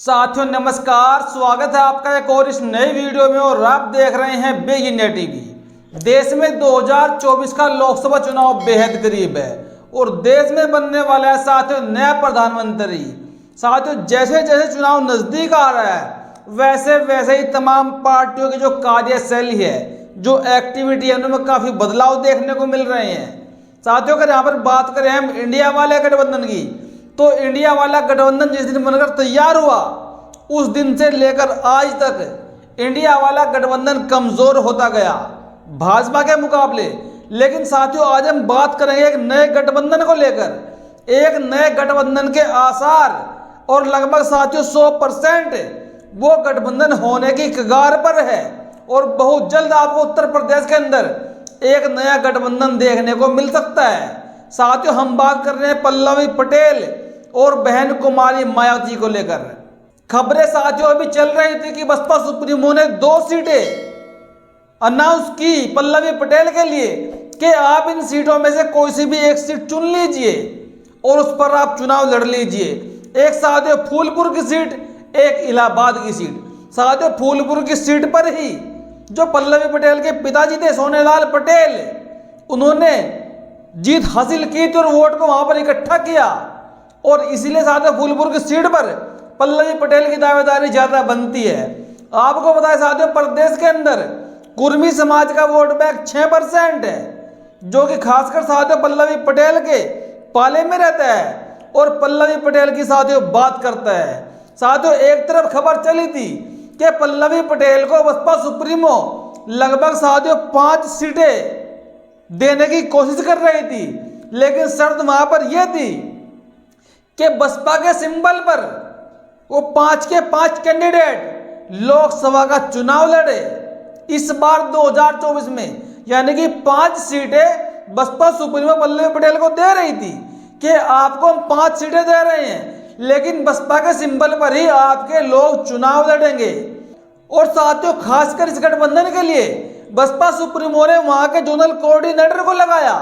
साथियों नमस्कार, स्वागत है आपका एक और इस नई वीडियो में और आप देख रहे हैं बिग इंडिया टीवी। देश में 2024 का लोकसभा चुनाव बेहद करीब है और देश में बनने वाला है साथियों नया प्रधानमंत्री। साथियों जैसे जैसे चुनाव नजदीक आ रहा है वैसे वैसे ही तमाम पार्टियों की जो कार्यशैली है, जो एक्टिविटी है, उनमें काफी बदलाव देखने को मिल रहे हैं। साथियों अगर यहाँ पर बात करें हम इंडिया वाले गठबंधन की, तो इंडिया वाला गठबंधन जिस दिन बनकर तैयार हुआ उस दिन से लेकर आज तक इंडिया वाला गठबंधन कमजोर होता गया भाजपा के मुकाबले। लेकिन साथियों आज हम बात करेंगे एक नए गठबंधन को लेकर, एक नए गठबंधन के आसार और लगभग साथियों 100% वो गठबंधन होने की कगार पर है और बहुत जल्द आपको उत्तर प्रदेश के अंदर एक नया गठबंधन देखने को मिल सकता है। साथियों हम बात कर रहे हैं पल्लवी पटेल और बहन कुमारी मायावती को लेकर। खबरें साथियों अभी चल रही थी कि बसपा सुप्रीमो ने 2 सीटें अनाउंस की पल्लवी पटेल के लिए कि आप इन सीटों में से कोई सी भी एक सीट चुन लीजिए और उस पर आप चुनाव लड़ लीजिए। एक साथियों फूलपुर की सीट, एक इलाहाबाद की सीट। साथियों फूलपुर की सीट पर ही जो पल्लवी पटेल के पिताजी थे सोनेलाल पटेल, उन्होंने जीत हासिल की थी और वोट को वहां पर इकट्ठा किया और इसीलिए साथियों फूलपुर की सीट पर पल्लवी पटेल की दावेदारी ज्यादा बनती है। आपको बताएं साथियों प्रदेश के अंदर कुर्मी समाज का वोट बैंक 6% है, जो कि खासकर साथियों पल्लवी पटेल के पाले में रहता है और पल्लवी पटेल की साथियों बात करता है। साथियों एक तरफ खबर चली थी कि पल्लवी पटेल को बसपा सुप्रीमो लगभग साथियों 5 सीटें देने की कोशिश कर रही थी, लेकिन शर्त वहां पर यह थी कि बसपा के सिंबल पर वो 5 के 5 कैंडिडेट लोकसभा का चुनाव लड़े। इस बार 2024 में यानी कि 5 सीटें बसपा सुप्रीमो पल्लवी पटेल को दे रही थी कि आपको हम 5 सीटें दे रहे हैं, लेकिन बसपा के सिंबल पर ही आपके लोग चुनाव लड़ेंगे। और साथियों खासकर इस गठबंधन के लिए बसपा सुप्रीमो ने वहां के जोनल कोऑर्डिनेटर को लगाया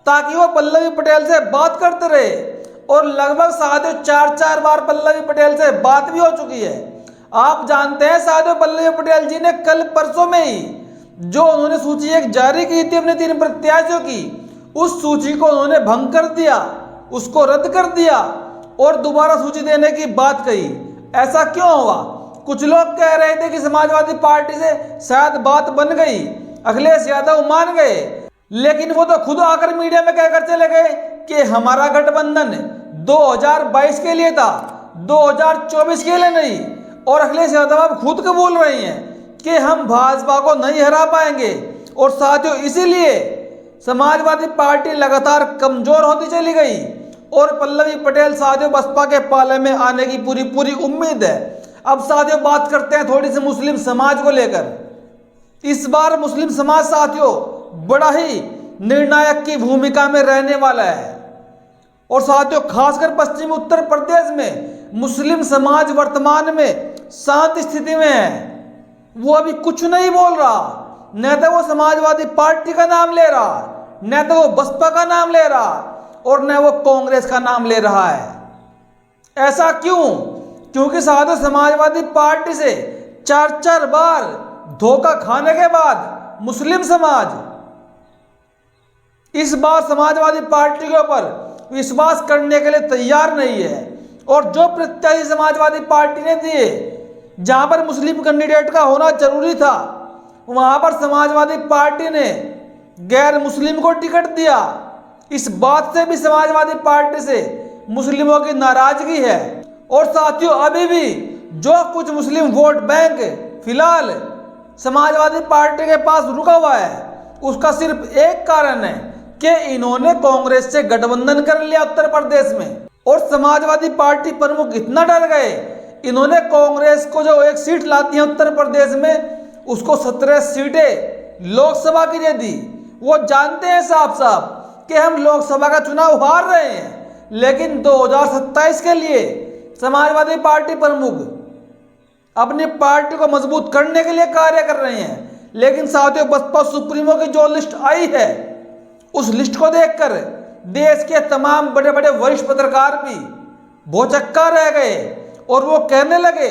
ताकि वो पल्लवी पटेल से बात करते रहे और लगभग साथियों 4 बार पल्लवी पटेल से बात भी हो चुकी है। आप जानते हैं साथियों पल्लवी पटेल जी ने कल परसों में ही जो उन्होंने सूची एक जारी की थी अपने 3 प्रत्याशियों की, उस सूची को उन्होंने भंग कर दिया, उसको रद्द कर दिया और दोबारा सूची देने की बात कही। ऐसा क्यों हुआ? कुछ लोग कह रहे थे कि समाजवादी पार्टी से शायद बात बन गई, अखिलेश यादव मान गए, लेकिन वो तो खुद आकर मीडिया में कहकर चले गए कि हमारा गठबंधन 2022 के लिए था, 2024 के लिए नहीं। और अखिलेश यादव अब खुद कबूल रही हैं कि हम भाजपा को नहीं हरा पाएंगे और साथियों इसीलिए समाजवादी पार्टी लगातार कमजोर होती चली गई और पल्लवी पटेल साथियों बसपा के पाले में आने की पूरी उम्मीद है। अब साथियों बात करते हैं थोड़ी सी मुस्लिम समाज को लेकर। इस बार मुस्लिम समाज साथियों बड़ा ही निर्णायक की भूमिका में रहने वाला है और साथियों खासकर पश्चिमी उत्तर प्रदेश में मुस्लिम समाज वर्तमान में शांत स्थिति में है। वो अभी कुछ नहीं बोल रहा, न तो वो समाजवादी पार्टी का नाम ले रहा, न तो वो बसपा का नाम ले रहा और न वो कांग्रेस का नाम ले रहा है। ऐसा क्यों? क्योंकि साथियों समाजवादी पार्टी से 4 बार धोखा खाने के बाद मुस्लिम समाज इस बार समाजवादी पार्टी के ऊपर विश्वास करने के लिए तैयार नहीं है और जो प्रत्याशी समाजवादी पार्टी ने दिए, जहां पर मुस्लिम कैंडिडेट का होना जरूरी था, वहां पर समाजवादी पार्टी ने गैर मुस्लिम को टिकट दिया। इस बात से भी समाजवादी पार्टी से मुस्लिमों की नाराजगी है और साथियों अभी भी जो कुछ मुस्लिम वोट बैंक फिलहाल समाजवादी पार्टी के पास रुका हुआ है, उसका सिर्फ एक कारण है कि इन्होंने कांग्रेस से गठबंधन कर लिया उत्तर प्रदेश में और समाजवादी पार्टी प्रमुख इतना डर गए, इन्होंने कांग्रेस को जो एक सीट लाती है उत्तर प्रदेश में उसको 17 सीटें लोकसभा की दे दी। वो जानते हैं साफ साफ कि हम लोकसभा का चुनाव हार रहे हैं, लेकिन 2027 के लिए समाजवादी पार्टी प्रमुख अपनी पार्टी को मजबूत करने के लिए कार्य कर रहे हैं। लेकिन साथियों बसपा सुप्रीमो की जो लिस्ट आई है, उस लिस्ट को देखकर देश के तमाम बड़े बड़े वरिष्ठ पत्रकार भी भौचक्का रह गए और वो कहने लगे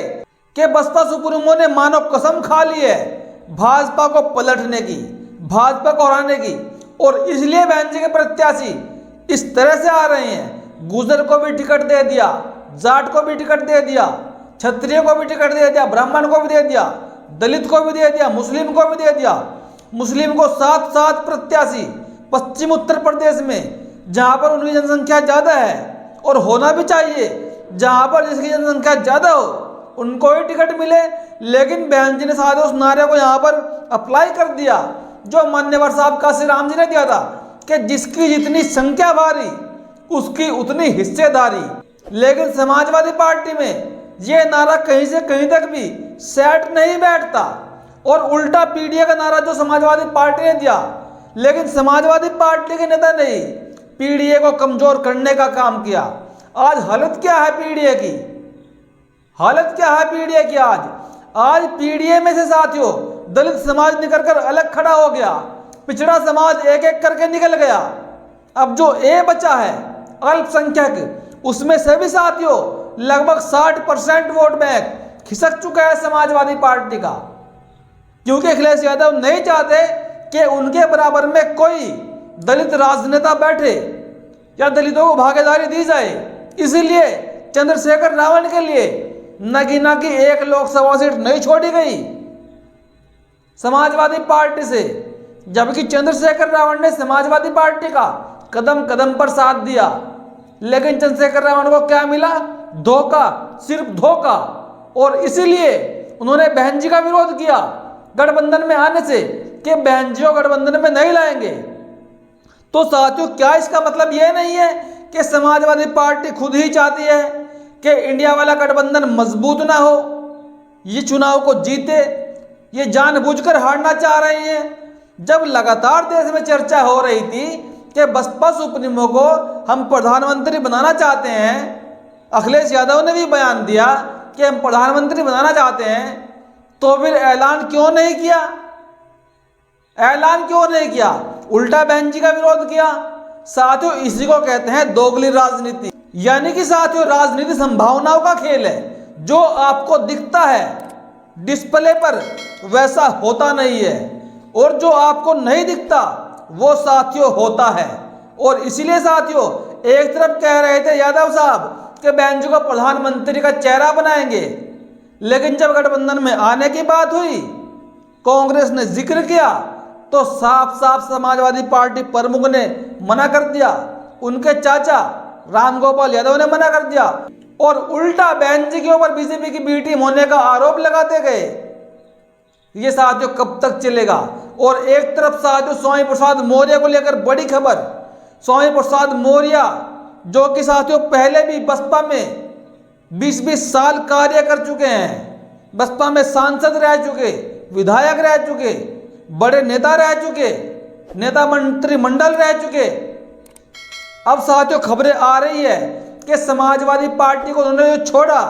कि बसपा सुप्रीमो ने मानो कसम खा ली है भाजपा को पलटने की, भाजपा को हराने की, और इसलिए बहन जी के प्रत्याशी इस तरह से आ रहे हैं। गुजर को भी टिकट दे दिया, जाट को भी टिकट दे दिया, क्षत्रिय को भी टिकट दे दिया, ब्राह्मण को भी दे दिया, दलित को भी दे दिया, मुस्लिम को भी दे दिया। मुस्लिम को 7 प्रत्याशी पश्चिम उत्तर प्रदेश में, जहां पर उनकी जनसंख्या ज़्यादा है और होना भी चाहिए, जहां पर जिसकी जनसंख्या ज़्यादा हो उनको ही टिकट मिले। लेकिन बहन जी ने सारे उस नारे को यहाँ पर अप्लाई कर दिया जो मान्यवर साहब काशी राम जी ने दिया था कि जिसकी जितनी संख्या भारी उसकी उतनी हिस्सेदारी। लेकिन समाजवादी पार्टी में ये नारा कहीं से कहीं तक भी सेट नहीं बैठता और उल्टा पीडीए का नारा जो समाजवादी पार्टी ने दिया, लेकिन समाजवादी पार्टी के नेता ने पीडीए को कमजोर करने का काम किया। आज हालत क्या है पीडीए की, हालत क्या है पीडीए की आज पीडीए में से साथियों दलित समाज निकल कर अलग खड़ा हो गया, पिछड़ा समाज एक एक करके निकल गया। अब जो ए बचा है अल्पसंख्यक, उसमें से भी साथियों लगभग 60% वोट बैंक खिसक चुका है समाजवादी पार्टी का, क्योंकि अखिलेश यादव नहीं चाहते कि उनके बराबर में कोई दलित राजनेता बैठे या दलितों को भागीदारी दी जाए। इसलिए चंद्रशेखर रावण के लिए नगीना की एक लोकसभा सीट नहीं छोड़ी गई समाजवादी पार्टी से, जबकि चंद्रशेखर रावण ने समाजवादी पार्टी का कदम कदम पर साथ दिया। लेकिन चंद्रशेखर रावण को क्या मिला? धोखा, सिर्फ धोखा। और इसीलिए उन्होंने बहन जी का विरोध किया गठबंधन में आने से कि बहन जी को गठबंधन में नहीं लाएंगे। तो साथियों क्या इसका मतलब यह नहीं है कि समाजवादी पार्टी खुद ही चाहती है कि इंडिया वाला गठबंधन मजबूत ना हो, ये चुनाव को जीते, ये जानबूझकर हारना चाह रहे हैं। जब लगातार देश में चर्चा हो रही थी कि बसपा सुप्रीमो को हम प्रधानमंत्री बनाना चाहते हैं, अखिलेश यादव ने भी बयान दिया कि हम प्रधानमंत्री बनाना चाहते हैं, तो फिर ऐलान क्यों नहीं किया? ऐलान क्यों नहीं किया? उल्टा बहन जी का विरोध किया। साथियों इसी को कहते हैं दोगली राजनीति, यानी कि साथियों राजनीति संभावनाओं का खेल है। जो आपको दिखता है डिस्प्ले पर वैसा होता नहीं है, और जो आपको नहीं दिखता वो साथियों होता है। और इसीलिए साथियों एक तरफ कह रहे थे यादव साहब कि बहन जी को प्रधानमंत्री का चेहरा बनाएंगे, लेकिन जब गठबंधन में आने की बात हुई, कांग्रेस ने जिक्र किया, तो साफ साफ समाजवादी पार्टी प्रमुख ने मना कर दिया, उनके चाचा रामगोपाल यादव ने मना कर दिया, और उल्टा बहन जी के ऊपर बीजेपी की बी टीम होने का आरोप लगाते गए। ये साथियों कब तक चलेगा? और एक तरफ साथियों स्वामी प्रसाद मौर्य को लेकर बड़ी खबर। स्वामी प्रसाद मौर्य जो कि साथियों पहले भी बसपा में 20-20 साल कार्य कर चुके हैं, बसपा में सांसद रह चुके, विधायक रह चुके, बड़े नेता रह चुके, नेता मंत्रिमंडल रह चुके। अब साथियों खबरें आ रही है कि समाजवादी पार्टी को उन्होंने छोड़ा,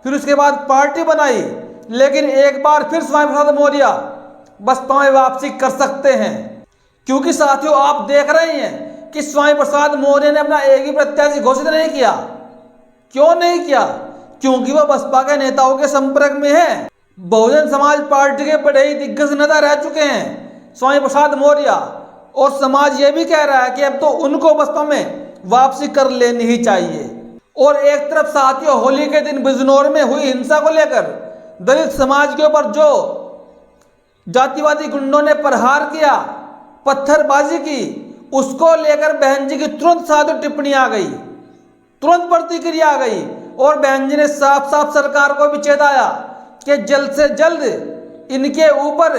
फिर उसके बाद पार्टी बनाई, लेकिन एक बार फिर स्वामी प्रसाद मौर्य बसपा में वापसी कर सकते हैं। क्योंकि साथियों आप देख रहे हैं कि स्वामी प्रसाद मौर्य ने अपना एक ही प्रत्याशी घोषित नहीं किया। क्यों नहीं किया? क्योंकि वह बसपा के नेताओं के संपर्क में है। बहुजन समाज पार्टी के बड़े ही दिग्गज नेता रह चुके हैं स्वामी प्रसाद मौर्य, और समाज ये भी कह रहा है कि अब तो उनको बसपा में वापसी कर लेनी ही चाहिए। और एक तरफ साथियों होली के दिन बिजनौर में हुई हिंसा को लेकर दलित समाज के ऊपर जो जातिवादी गुंडों ने प्रहार किया, पत्थरबाजी की, उसको लेकर बहन जी की तुरंत साथियों टिप्पणी आ गई, तुरंत प्रतिक्रिया आ गई। और बहन जी ने साफ साफ सरकार को भी चेताया कि जल्द से जल्द इनके ऊपर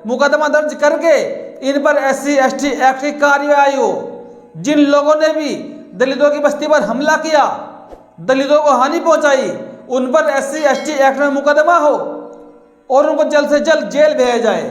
मुकदमा दर्ज करके इन पर SC/ST एक्ट की कार्रवाई हो। जिन लोगों ने भी दलितों की बस्ती पर हमला किया, दलितों को हानि पहुंचाई, उन पर SC/ST एक्ट में मुकदमा हो और उनको जल्द से जल्द जेल भेजा जाए।